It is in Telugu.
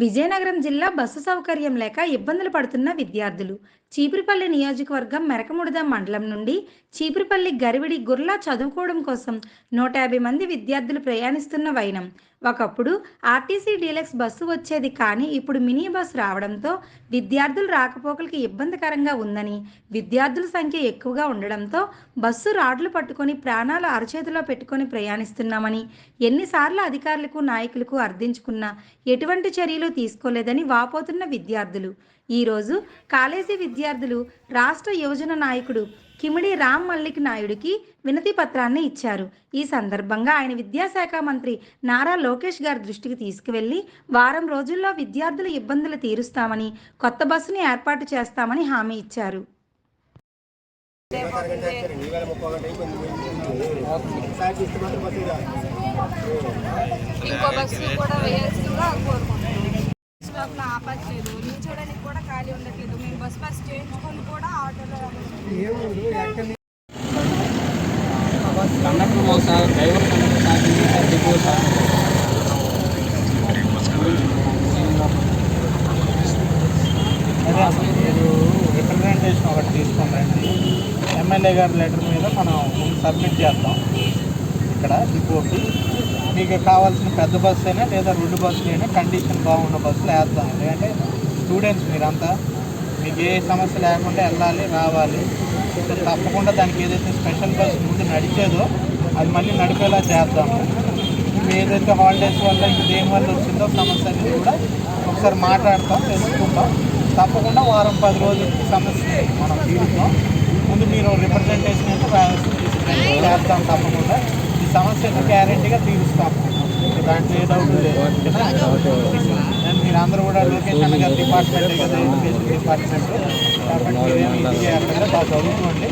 విజయనగరం జిల్లా బస్సు సౌకర్యం లేక ఇబ్బందులు పడుతున్న విద్యార్థులు. చీపురుపల్లి నియోజకవర్గం మెరకముడిద మండలం నుండి చీపురుపల్లి గరివిడి గుర్లా చదువుకోవడం కోసం 150 మంది విద్యార్థులు ప్రయాణిస్తున్న వైనం. ఒకప్పుడు ఆర్టీసీ డీలక్స్ బస్సు వచ్చేది, కానీ ఇప్పుడు మినీ బస్సు రావడంతో విద్యార్థులు రాకపోకలకి ఇబ్బందికరంగా ఉందని, విద్యార్థుల సంఖ్య ఎక్కువగా ఉండడంతో బస్సు రాడ్లు పట్టుకొని ప్రాణాలు అరచేతిలో పెట్టుకొని ప్రయాణిస్తున్నామని, ఎన్నిసార్లు అధికారులకు నాయకులకు అర్థించుకున్నా ఎటువంటి చర్యలు తీసుకోలేదని వాపోతున్న విద్యార్థులు. ఈరోజు కాలేజీ విద్యార్థులు రాష్ట్ర యువజన నాయకుడు కిమిడి రామ్ మల్లిక్ నాయుడికి వినతి పత్రాన్ని ఇచ్చారు. ఈ సందర్భంగా ఆయన విద్యాశాఖ మంత్రి నారా లోకేష్ గారి దృష్టికి తీసుకువెళ్లి వారం రోజుల్లో విద్యార్థుల ఇబ్బందులు తీరుస్తామని, కొత్త బస్సుని ఏర్పాటు చేస్తామని హామీ ఇచ్చారు. ఇంకో బస్సు కూడా వేయాల్సిందిగా కోరుకుంటున్నాం. స్టాప్లో ఆపట్లేదు, నిల్చోడానికి కూడా ఖాళీ ఉండట్లేదు. మేము బస్ పాస్ చేయించుకొని కూడా ఆటోలో రిప్రజెంటేషన్ ఒకటి తీసుకుందండి. ఎమ్మెల్యే గారి లెటర్ మీద మనం ముందు సబ్మిట్ చేద్దాం. ఇక్కడ డిపోకి మీకు కావాల్సిన పెద్ద బస్సు అయినా లేదా 2 బస్సులు అయినా కండిషన్ బాగున్న బస్సులు వేద్దాం. ఎందుకంటే స్టూడెంట్స్ మీరంతా మీకు ఏ సమస్య లేకుండా వెళ్ళాలి రావాలి. తప్పకుండా దానికి ఏదైతే స్పెషల్ బస్సు ముందు నడిచేదో అది మళ్ళీ నడిపేలా చేద్దాము. ఏదైతే హాలిడేస్ వల్ల ఇంక దేని వల్ల వచ్చిందో సమస్య అనేది కూడా ఒకసారి మాట్లాడతాం, తెలుసుకుంటాం. తప్పకుండా వారం 10 రోజుల సమస్య మనం తీరుతాం. ముందు మీరు రిప్రజెంటేషన్ అయితే చేస్తాం. తప్పకుండా ఈ సమస్య గ్యారెంటీగా తీరుస్తాము. దాంట్లో ఏ డౌట్ లేదు. అండ్ మీరు అందరూ కూడా లోకేష్ అన్న గారి డిపార్ట్మెంటే కదా, ఎడ్యుకేషన్ డిపార్ట్మెంట్. కాబట్టి మీరేమి ఇది చేయకుండా బాగా చదువుకోండి.